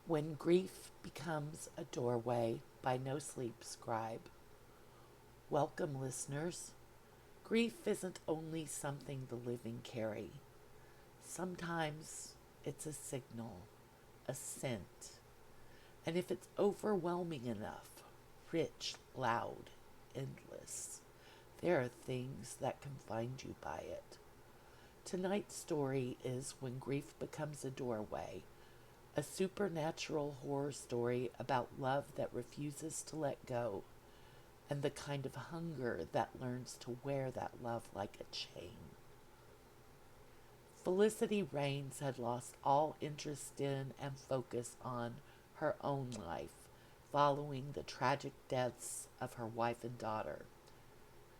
When Grief Becomes a Doorway by NoSleepScribe. Welcome, listeners. Grief isn't only something the living carry. Sometimes it's a signal, a scent, and if it's overwhelming enough, rich, loud, endless, there are things that can find you by it. Tonight's story is When Grief Becomes a Doorway, a supernatural horror story about love that refuses to let go and the kind of hunger that learns to wear that love like a chain. Felicity Raines had lost all interest in and focus on her own life following the tragic deaths of her wife and daughter.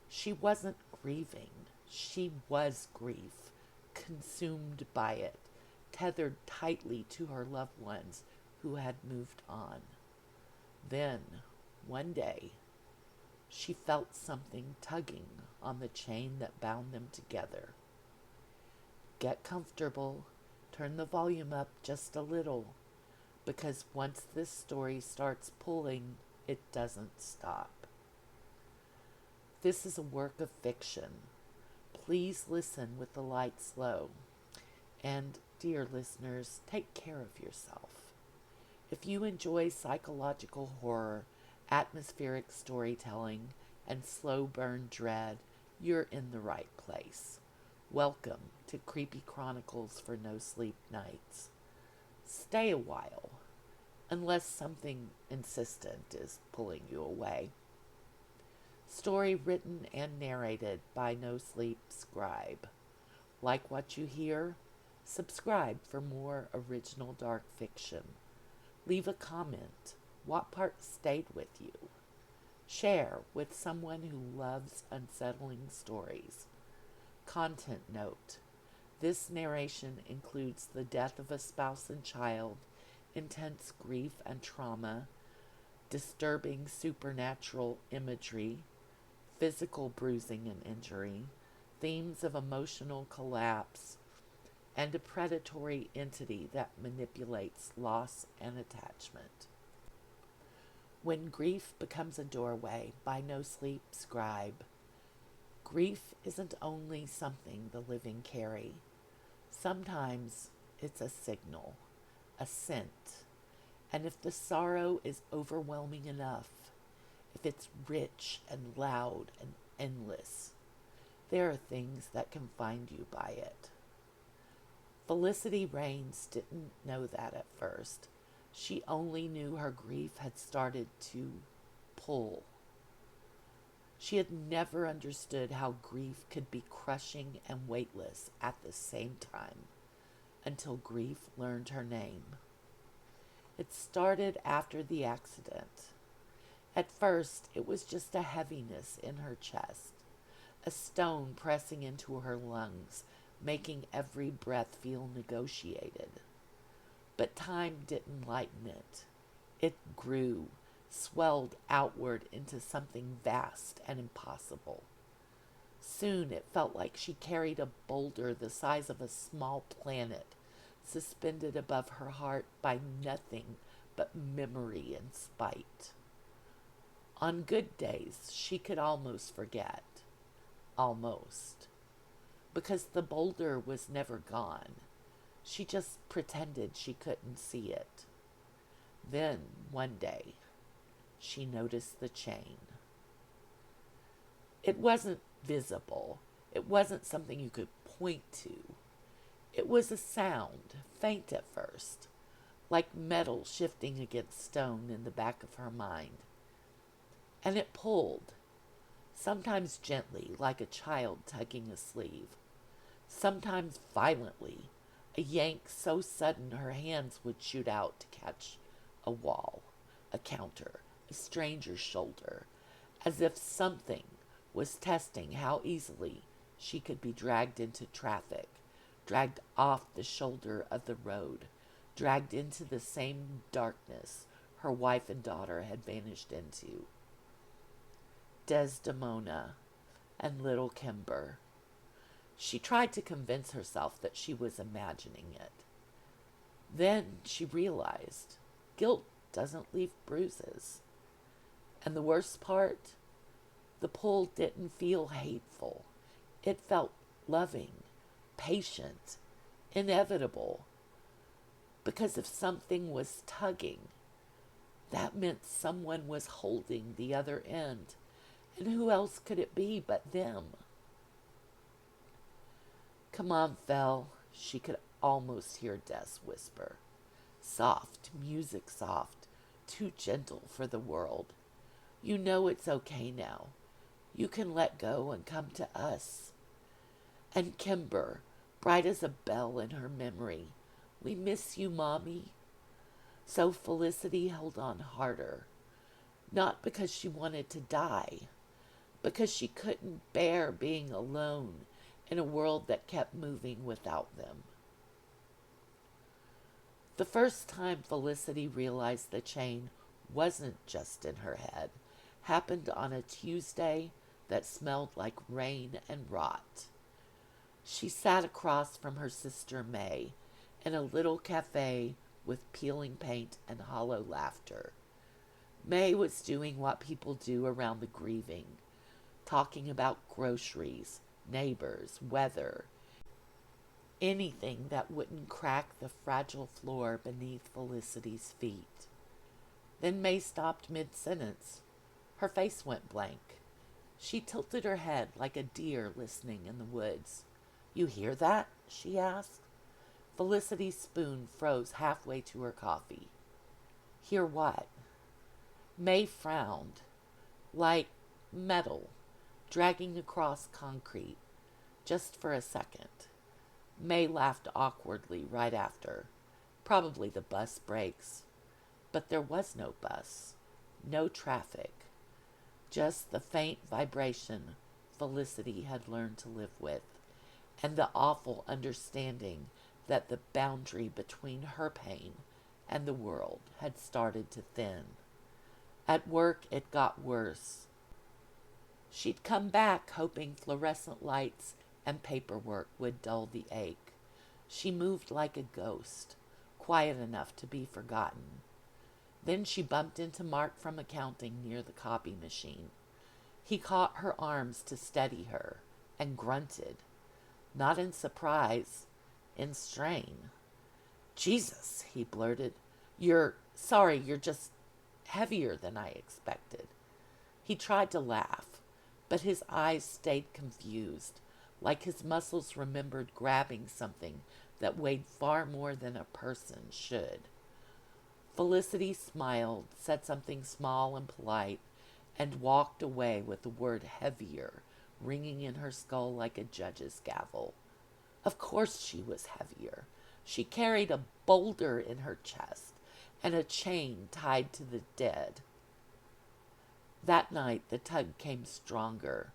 She wasn't grieving, she was grief, consumed by it, tethered tightly to her loved ones who had moved on. Then, one day, she felt something tugging on the chain that bound them together. Get comfortable, turn the volume up just a little, because once this story starts pulling, it doesn't stop. This is a work of fiction. Please listen with the lights low. And, dear listeners, take care of yourself. If you enjoy psychological horror, atmospheric storytelling, and slow burn dread, you're in the right place. Welcome to Creepy Chronicles for No Sleep Nights. Stay a while, unless something insistent is pulling you away. Story written and narrated by NoSleepScribe. Like what you hear? Subscribe for more original dark fiction. Leave a comment. What part stayed with you? Share with someone who loves unsettling stories. Content note. This narration includes the death of a spouse and child, intense grief and trauma, disturbing supernatural imagery, physical bruising and injury, themes of emotional collapse, and a predatory entity that manipulates loss and attachment. When Grief Becomes a Doorway by NoSleepScribe. Grief isn't only something the living carry. Sometimes it's a signal, a scent, and if the sorrow is overwhelming enough, if it's rich and loud and endless, there are things that can find you by it. Felicity Raines didn't know that at first. She only knew her grief had started to pull. She had never understood how grief could be crushing and weightless at the same time until grief learned her name. It started after the accident. At first, it was just a heaviness in her chest, a stone pressing into her lungs, making every breath feel negotiated. But time didn't lighten it. It grew, swelled outward into something vast and impossible. Soon it felt like she carried a boulder the size of a small planet, suspended above her heart by nothing but memory and spite. On good days, she could almost forget. Almost. Because the boulder was never gone. She just pretended she couldn't see it. Then, one day, she noticed the chain. It wasn't visible. It wasn't something you could point to. It was a sound, faint at first, like metal shifting against stone in the back of her mind. And it pulled, sometimes gently, like a child tugging a sleeve, sometimes violently, a yank so sudden her hands would shoot out to catch a wall, a counter, a stranger's shoulder, as if something was testing how easily she could be dragged into traffic, dragged off the shoulder of the road, dragged into the same darkness her wife and daughter had vanished into. Desdemona and little Kimber. She tried to convince herself that she was imagining it. Then she realized guilt doesn't leave bruises. And the worst part, the pull didn't feel hateful. It felt loving, patient, inevitable. Because if something was tugging, that meant someone was holding the other end. And who else could it be but them? Come on, Fel, she could almost hear Des whisper. Soft, music soft, too gentle for the world. You know it's okay now. You can let go and come to us. And Kimber, bright as a bell in her memory. We miss you, Mommy. So Felicity held on harder. Not because she wanted to die, because she couldn't bear being alone in a world that kept moving without them. The first time Felicity realized the chain wasn't just in her head happened on a Tuesday that smelled like rain and rot. She sat across from her sister May in a little cafe with peeling paint and hollow laughter. May was doing what people do around the grieving, talking about groceries, neighbors, weather, anything that wouldn't crack the fragile floor beneath Felicity's feet. Then May stopped mid-sentence. Her face went blank. She tilted her head like a deer listening in the woods. You hear that? She asked. Felicity's spoon froze halfway to her coffee. Hear what? May frowned, like metal, dragging across concrete, just for a second. May laughed awkwardly right after. Probably the bus brakes. But there was no bus, no traffic, just the faint vibration Felicity had learned to live with, and the awful understanding that the boundary between her pain and the world had started to thin. At work, it got worse. She'd come back hoping fluorescent lights and paperwork would dull the ache. She moved like a ghost, quiet enough to be forgotten. Then she bumped into Mark from accounting near the copy machine. He caught her arms to steady her and grunted, not in surprise, in strain. Jesus, he blurted. You're just heavier than I expected. He tried to laugh, but his eyes stayed confused, like his muscles remembered grabbing something that weighed far more than a person should. Felicity smiled, said something small and polite, and walked away with the word heavier ringing in her skull like a judge's gavel. Of course she was heavier. She carried a boulder in her chest and a chain tied to the dead. That night the tug came stronger,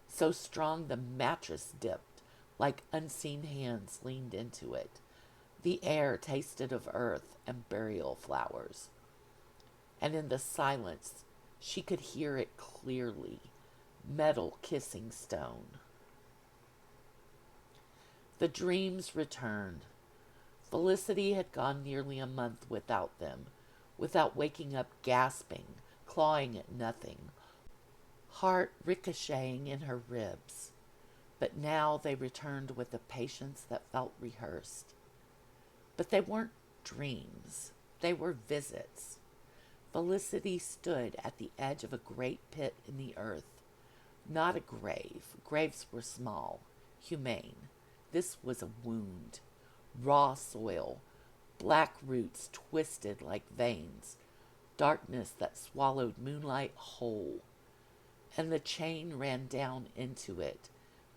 so strong the mattress dipped like unseen hands leaned into it. The air tasted of earth and burial flowers. And in the silence, she could hear it clearly, metal kissing stone. The dreams returned. Felicity had gone nearly a month without them, without waking up gasping, clawing at nothing, heart ricocheting in her ribs. But now they returned with a patience that felt rehearsed. But they weren't dreams. They were visits. Felicity stood at the edge of a great pit in the earth. Not a grave. Graves were small, humane. This was a wound. Raw soil, black roots twisted like veins, darkness that swallowed moonlight whole. And the chain ran down into it,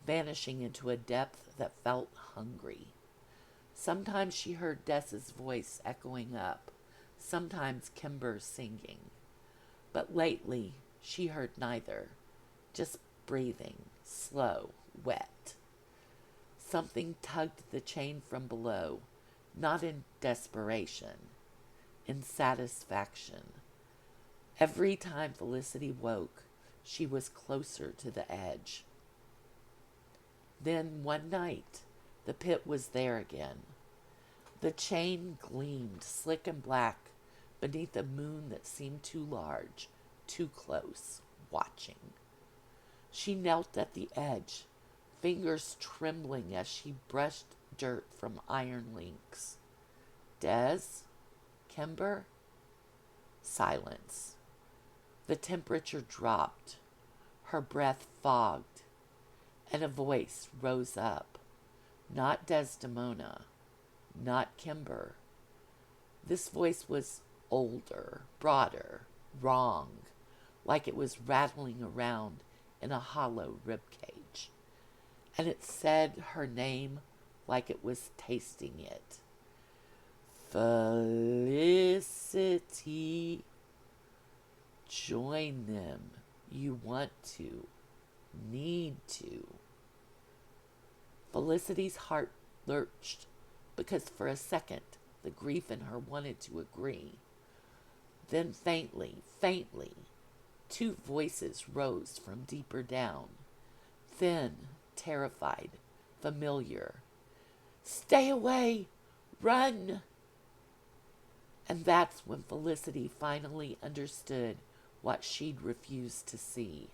vanishing into a depth that felt hungry. Sometimes she heard Des's voice echoing up, sometimes Kimber singing. But lately she heard neither, just breathing, slow, wet. Something tugged the chain from below, not in desperation, in satisfaction. Every time Felicity woke, she was closer to the edge. Then one night, the pit was there again. The chain gleamed slick and black beneath a moon that seemed too large, too close, watching. She knelt at the edge, fingers trembling as she brushed dirt from iron links. Des? Kimber? Silence. The temperature dropped. Her breath fogged, and a voice rose up. Not Desdemona, not Kimber. This voice was older, broader, wrong, like it was rattling around in a hollow ribcage. And it said her name like it was tasting it. Felicity. Join them. You want to. Need to. Felicity's heart lurched because for a second the grief in her wanted to agree. Then faintly, two voices rose from deeper down. Thin, terrified, familiar. Stay away! Run! And that's when Felicity finally understood what she'd refused to see.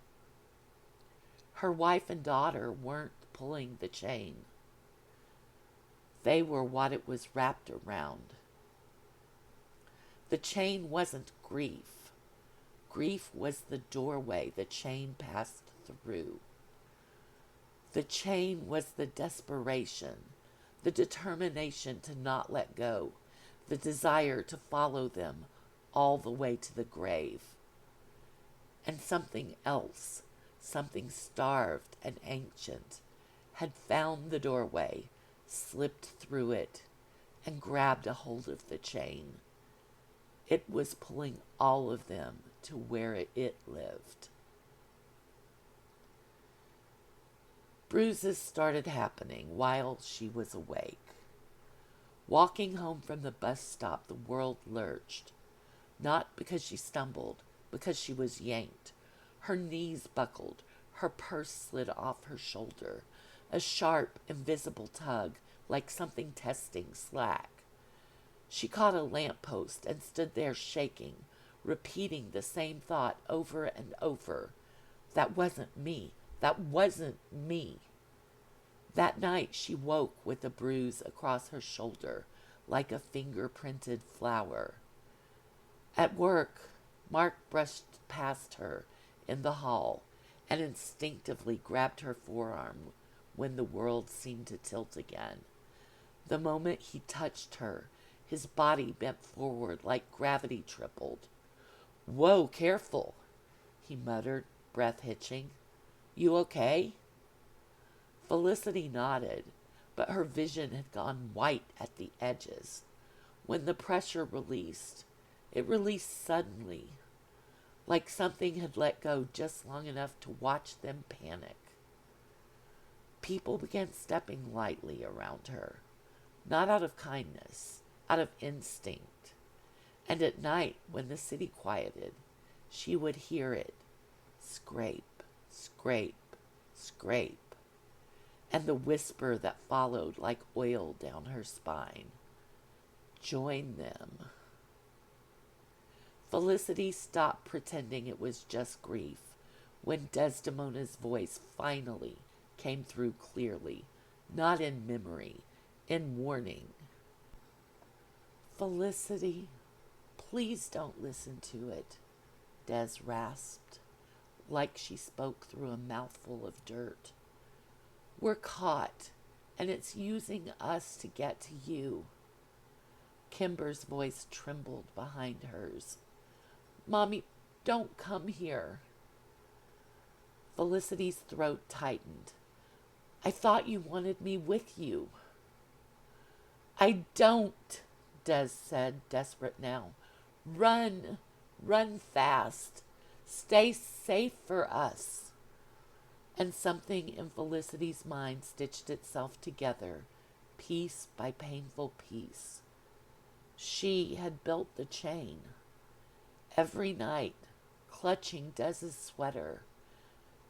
Her wife and daughter weren't pulling the chain. They were what it was wrapped around. The chain wasn't grief. Grief was the doorway the chain passed through. The chain was the desperation, the determination to not let go, the desire to follow them all the way to the grave. And something else, something starved and ancient, had found the doorway, slipped through it, and grabbed a hold of the chain. It was pulling all of them to where it lived. Bruises started happening while she was awake. Walking home from the bus stop, the world lurched. Not because she stumbled, because she was yanked. Her knees buckled, her purse slid off her shoulder, a sharp, invisible tug, like something testing slack. She caught a lamppost and stood there shaking, repeating the same thought over and over. That wasn't me. That wasn't me. That night she woke with a bruise across her shoulder, like a finger-printed flower. At work, Mark brushed past her in the hall and instinctively grabbed her forearm when the world seemed to tilt again. The moment he touched her, his body bent forward like gravity tripled. "Whoa, careful," he muttered, breath hitching. "You okay?" Felicity nodded, but her vision had gone white at the edges. When the pressure released, it released suddenly, like something had let go just long enough to watch them panic. People began stepping lightly around her, not out of kindness, out of instinct. And at night, when the city quieted, she would hear it scrape, scrape, scrape, and the whisper that followed like oil down her spine. Join them. Felicity stopped pretending it was just grief when Desdemona's voice finally came through clearly, not in memory, in warning. "Felicity, please don't listen to it," Des rasped, like she spoke through a mouthful of dirt. "We're caught, and it's using us to get to you." Kimber's voice trembled behind hers. "Mommy, don't come here." Felicity's throat tightened. "I thought you wanted me with you." "I don't," Des said, desperate now. "Run. Run fast. Stay safe for us." And something in Felicity's mind stitched itself together, piece by painful piece. She had built the chain. Every night, clutching Des's sweater.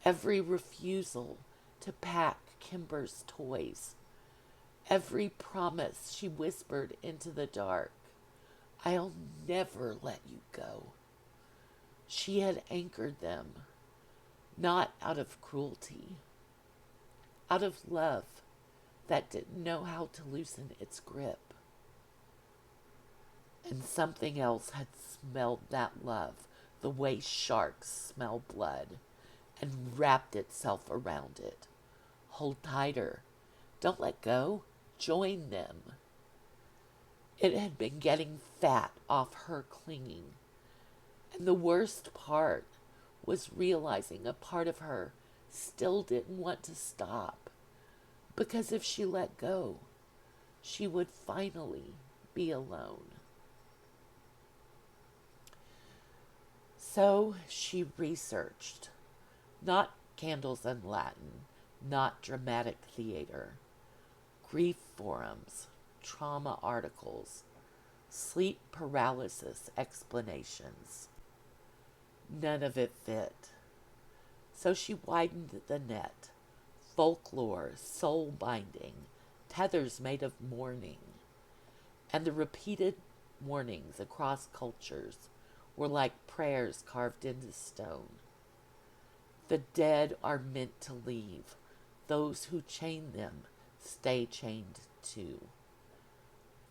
Every refusal to pack Kimber's toys. Every promise she whispered into the dark. I'll never let you go. She had anchored them, not out of cruelty, out of love that didn't know how to loosen its grip. And something else had smelled that love the way sharks smell blood and wrapped itself around it. Hold tighter. Don't let go. Join them. It had been getting fat off her clinging. And the worst part was realizing a part of her still didn't want to stop. Because if she let go, she would finally be alone. So she researched, not candles in Latin, not dramatic theater, grief forums, trauma articles, sleep paralysis explanations. None of it fit. So she widened the net. Folklore, soul binding, tethers made of mourning, and the repeated warnings across cultures were like prayers carved into stone. The dead are meant to leave. Those who chain them stay chained too.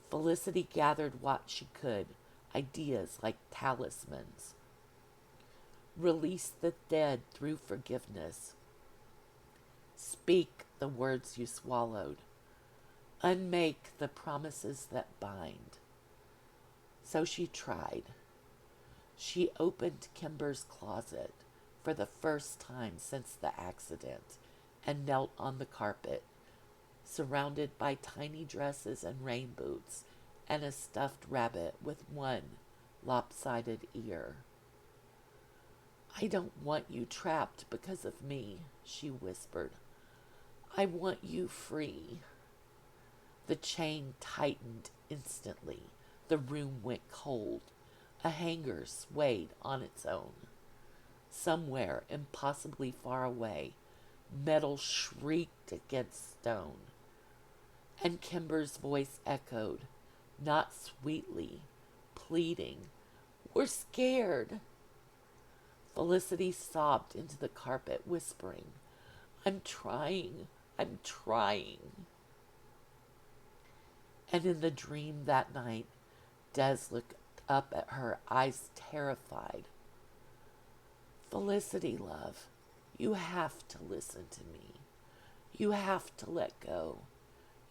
Felicity gathered what she could, ideas like talismans. Release the dead through forgiveness. Speak the words you swallowed. Unmake the promises that bind. So she tried. She opened Kimber's closet for the first time since the accident and knelt on the carpet, surrounded by tiny dresses and rain boots and a stuffed rabbit with one lopsided ear. I don't want you trapped because of me, she whispered. I want you free. The chain tightened instantly. The room went cold. A hanger swayed on its own. Somewhere impossibly far away, metal shrieked against stone. And Kimber's voice echoed, not sweetly, pleading, "We're scared." Felicity sobbed into the carpet, whispering, I'm trying. And in the dream that night, Des looked up at her, eyes terrified. Felicity, love, you have to listen to me. You have to let go.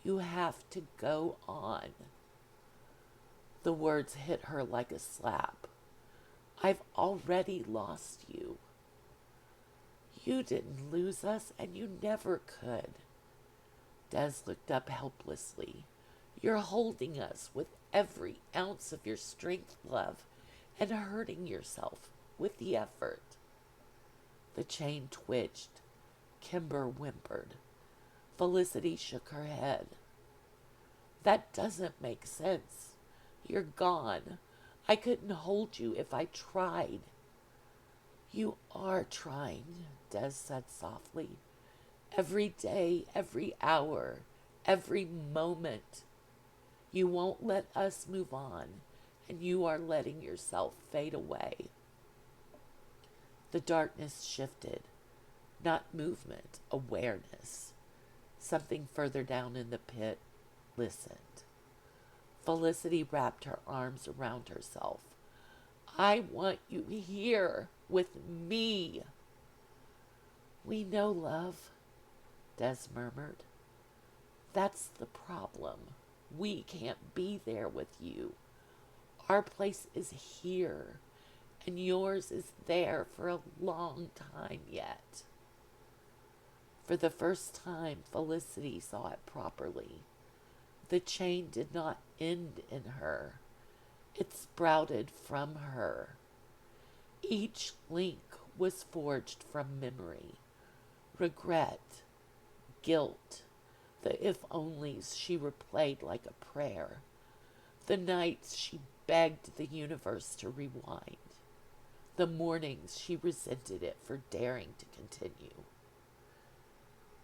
You have to go on. The words hit her like a slap. I've already lost you. You didn't lose us, and you never could. Des looked up helplessly. You're holding us with every ounce of your strength, love, and hurting yourself with the effort. The chain twitched. Kimber whimpered. Felicity shook her head. That doesn't make sense. You're gone. I couldn't hold you if I tried. You are trying, Des said softly. Every day, every hour, every moment. You won't let us move on, and you are letting yourself fade away. The darkness shifted. Not movement, awareness. Something further down in the pit listened. Felicity wrapped her arms around herself. I want you here with me. We know, love, Des murmured. That's the problem. We can't be there with you. Our place is here, and yours is there for a long time yet. For the first time, Felicity saw it properly. The chain did not end in her. It sprouted from her. Each link was forged from memory, regret, guilt, the if-onlys she replayed like a prayer, the nights she begged the universe to rewind, the mornings she resented it for daring to continue.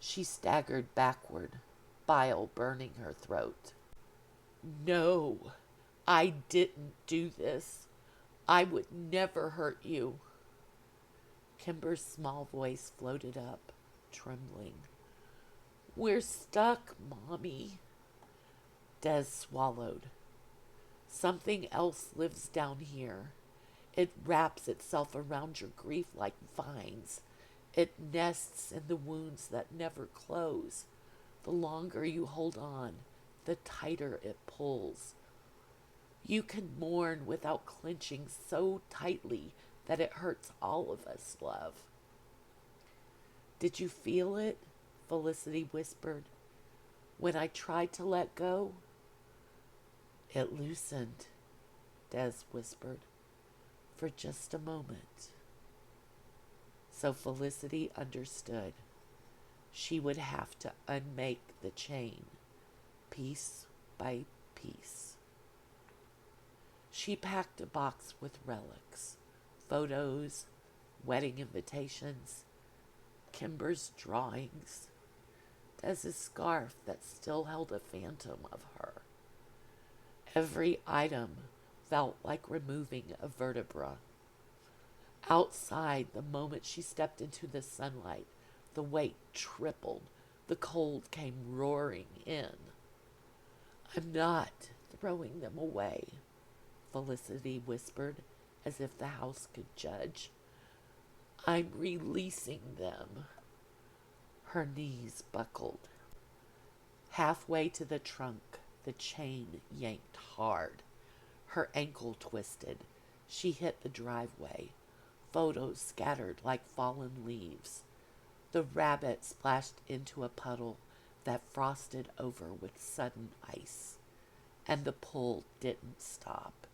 She staggered backward, bile burning her throat. No, I didn't do this. I would never hurt you. Kimber's small voice floated up, trembling. We're stuck, Mommy. Des swallowed. Something else lives down here. It wraps itself around your grief like vines. It nests in the wounds that never close. The longer you hold on, the tighter it pulls. You can mourn without clenching so tightly that it hurts all of us, love. Did you feel it? Felicity whispered. When I tried to let go, it loosened, Des whispered, for just a moment. So Felicity understood. She would have to unmake the chain, piece by piece. She packed a box with relics, photos, wedding invitations, Kimber's drawings, Des's scarf that still held a phantom of her. Every item felt like removing a vertebra. Outside, the moment she stepped into the sunlight, the weight tripled. The cold came roaring in. I'm not throwing them away, Felicity whispered, as if the house could judge. I'm releasing them. Her knees buckled. Halfway to the trunk, the chain yanked hard. Her ankle twisted. She hit the driveway. Photos scattered like fallen leaves. The rabbit splashed into a puddle that frosted over with sudden ice. And the pull didn't stop.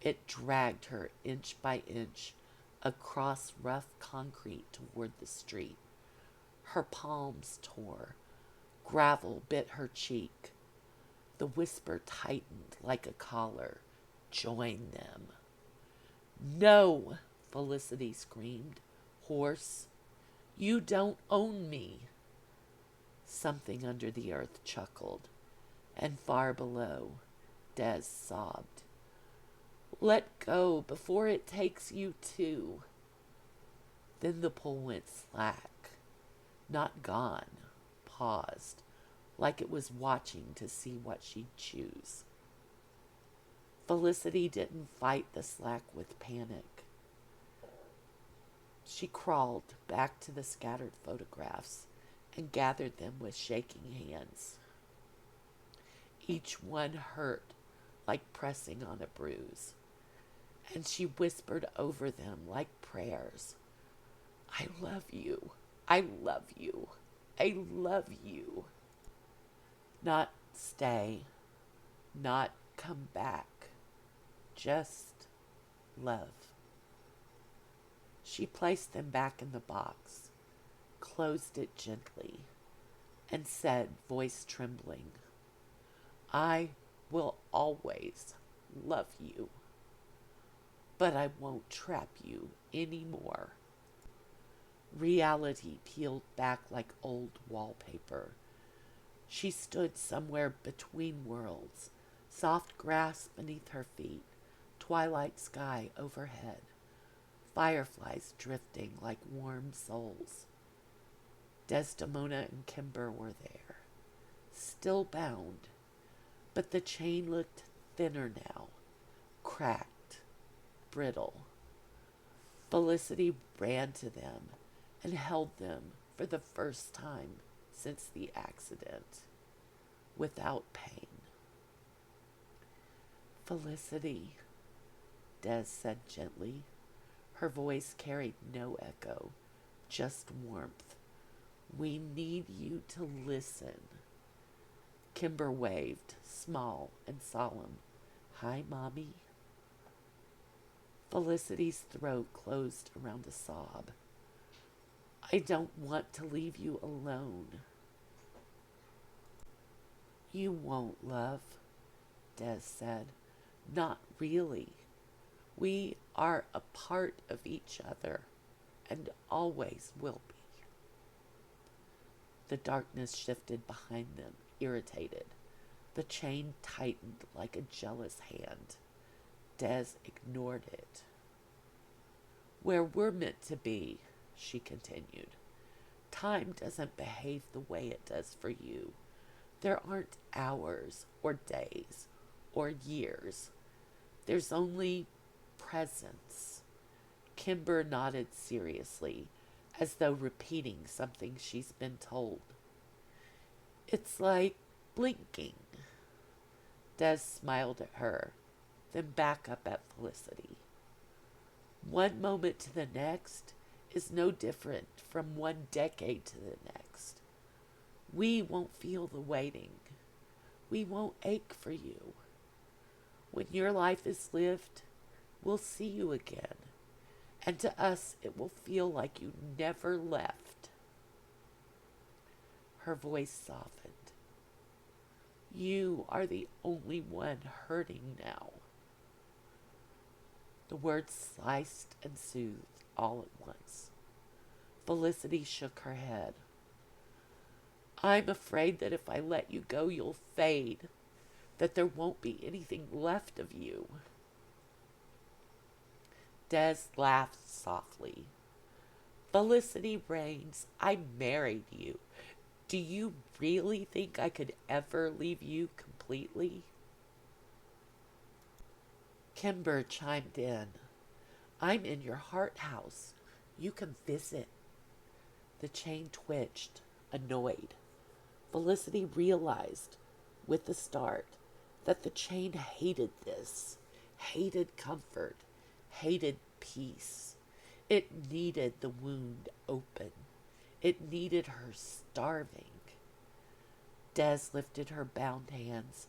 It dragged her inch by inch across rough concrete toward the street. Her palms tore. Gravel bit her cheek. The whisper tightened like a collar. Join them. No, Felicity screamed, hoarse. You don't own me. Something under the earth chuckled, and far below, Des sobbed. Let go before it takes you too. Then the pull went slack. Not gone, paused, like it was watching to see what she'd choose. Felicity didn't fight the slack with panic. She crawled back to the scattered photographs and gathered them with shaking hands. Each one hurt like pressing on a bruise, and she whispered over them like prayers. I love you. I love you. I love you. Not stay, not come back, just love. She placed them back in the box, closed it gently, and said, voice trembling, I will always love you, but I won't trap you anymore. Reality peeled back like old wallpaper. She stood somewhere between worlds, soft grass beneath her feet, twilight sky overhead, fireflies drifting like warm souls. Desdemona and Kimber were there, still bound, but the chain looked thinner now, cracked, brittle. Felicity ran to them and held them for the first time since the accident, without pain. Felicity, Des said gently. Her voice carried no echo, just warmth. We need you to listen. Kimber waved, small and solemn. Hi, Mommy. Felicity's throat closed around a sob. I don't want to leave you alone. You won't, love, Des said. Not really. We are a part of each other and always will be. The darkness shifted behind them, irritated. The chain tightened like a jealous hand. Des ignored it. Where we're meant to be, she continued. Time doesn't behave the way it does for you. There aren't hours or days or years. There's only presence. Kimber nodded seriously, as though repeating something she's been told. It's like blinking. Des smiled at her, then back up at Felicity. One moment to the next is no different from one decade to the next. We won't feel the waiting. We won't ache for you. When your life is lived, we'll see you again, and to us it will feel like you never left. Her voice softened. You are the only one hurting now. The words sliced and soothed all at once. Felicity shook her head. I'm afraid that if I let you go, you'll fade, that there won't be anything left of you. Des laughed softly. Felicity Raines, I married you. Do you really think I could ever leave you completely? Kimber chimed in. I'm in your heart house. You can visit. The chain twitched, annoyed. Felicity realized, with the start, that the chain hated this, hated comfort, hated peace. It needed the wound open. It needed her starving. Des lifted her bound hands,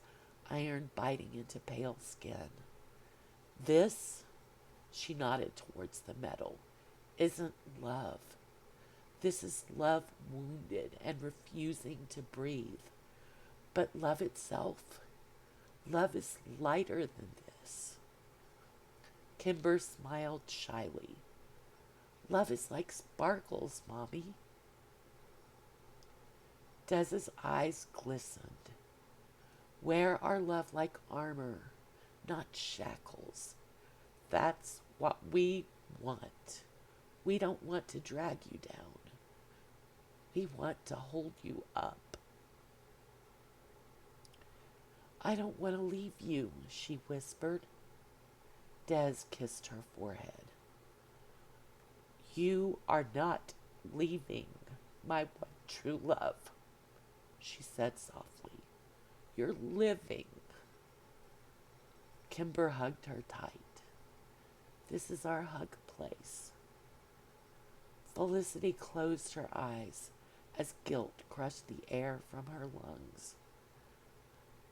iron biting into pale skin. This, she nodded towards the metal, isn't love. This is love wounded and refusing to breathe. But love itself, love is lighter than this. Kimber smiled shyly. Love is like sparkles, Mommy. Des's eyes glistened. Wear our love like armor, not shackles. That's what we want. We don't want to drag you down. We want to hold you up. I don't want to leave you, she whispered. Des kissed her forehead. You are not leaving, my one true love, she said softly. You're living. Kimber hugged her tight. This is our hug place. Felicity closed her eyes as guilt crushed the air from her lungs.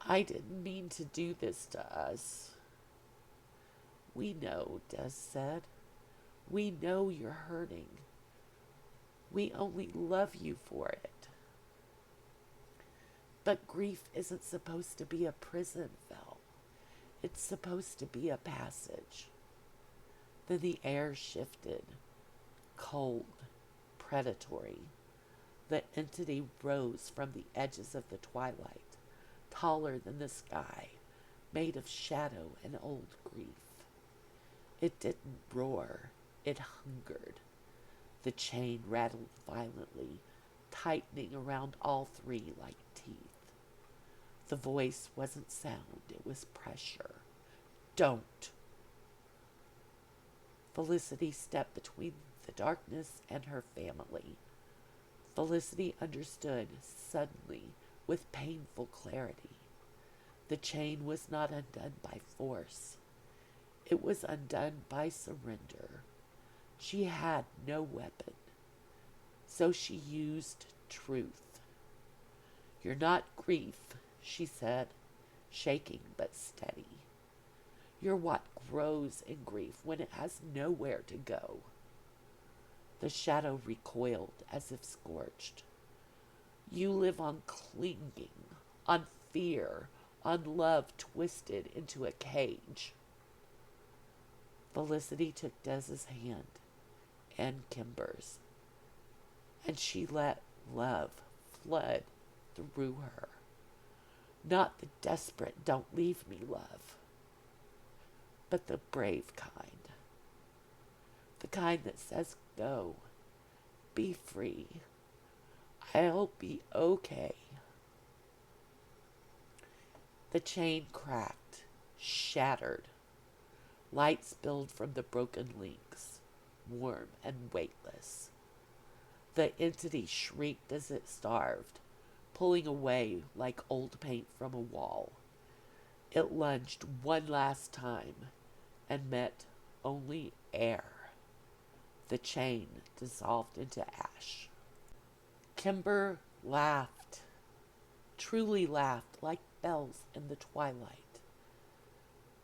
I didn't mean to do this to us. We know, Des said. We know you're hurting. We only love you for it. But grief isn't supposed to be a prison, Vel. It's supposed to be a passage. Then the air shifted, cold, predatory. The entity rose from the edges of the twilight, taller than the sky, made of shadow and old grief. It didn't roar, it hungered. The chain rattled violently, tightening around all three like teeth. The voice wasn't sound, it was pressure. Don't! Felicity stepped between the darkness and her family. Felicity understood suddenly, with painful clarity. The chain was not undone by force. It was undone by surrender. She had no weapon, so she used truth. You're not grief, she said, shaking but steady. You're what grows in grief when it has nowhere to go. The shadow recoiled as if scorched. You live on clinging, on fear, on love twisted into a cage. Felicity took Des's hand and Kimber's, and she let love flood through her. Not the desperate, don't leave me love, but the brave kind. The kind that says, go, be free. I'll be okay. The chain cracked, shattered. Light spilled from the broken links, warm and weightless. The entity shrieked as it starved, pulling away like old paint from a wall. It lunged one last time and met only air. The chain dissolved into ash. Kimber laughed, truly laughed like bells in the twilight.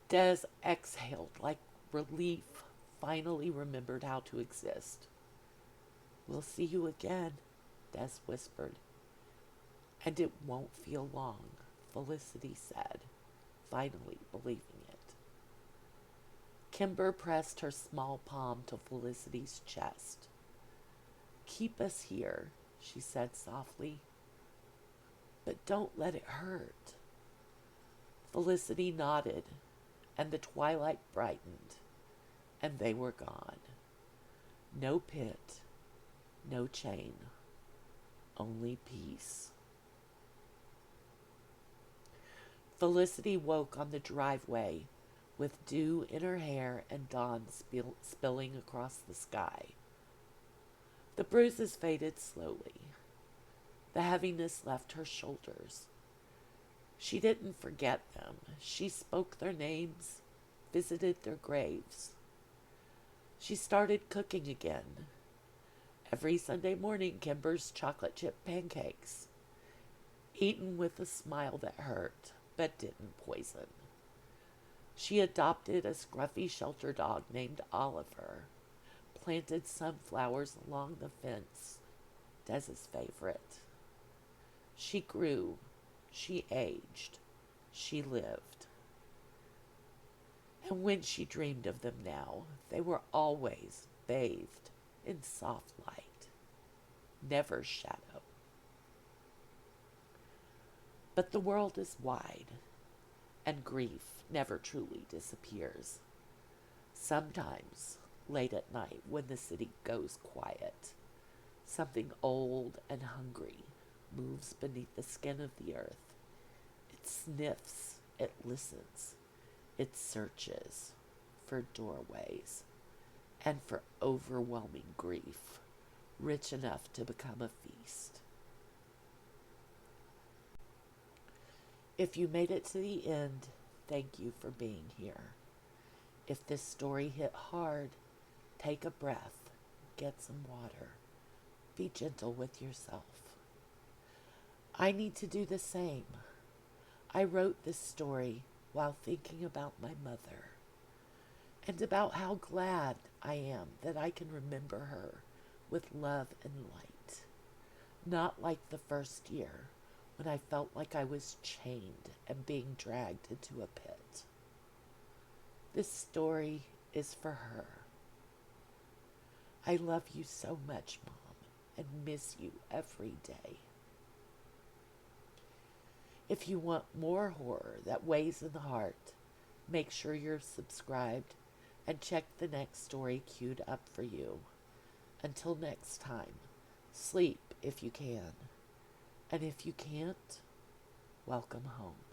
Des exhaled like relief, finally remembered how to exist. We'll see you again, Des whispered. And it won't feel long, Felicity said, finally believing it. Kimber pressed her small palm to Felicity's chest. Keep us here, she said softly, but don't let it hurt. Felicity nodded, and the twilight brightened, and they were gone. No pit, no chain, only peace. Felicity woke on the driveway with dew in her hair and dawn spilling across the sky. The bruises faded slowly. The heaviness left her shoulders. She didn't forget them. She spoke their names, visited their graves. She started cooking again. Every Sunday morning, Kimber's chocolate chip pancakes, eaten with a smile that hurt, but didn't poison. She adopted a scruffy shelter dog named Oliver, planted sunflowers along the fence, Des's favorite. She grew, she aged, she lived. And when she dreamed of them now, they were always bathed in soft light, never shadow. But the world is wide, and grief never truly disappears. Sometimes, late at night, when the city goes quiet, something old and hungry moves beneath the skin of the earth. It sniffs, it listens, it searches for doorways and for overwhelming grief, rich enough to become a feast. If you made it to the end, thank you for being here. If this story hit hard, take a breath, get some water, be gentle with yourself. I need to do the same. I wrote this story while thinking about my mother and about how glad I am that I can remember her with love and light. Not like the first year when I felt like I was chained and being dragged into a pit. This story is for her. I love you so much, Mom, and miss you every day. If you want more horror that weighs in the heart, make sure you're subscribed and check the next story queued up for you. Until next time, sleep if you can. And if you can't, welcome home.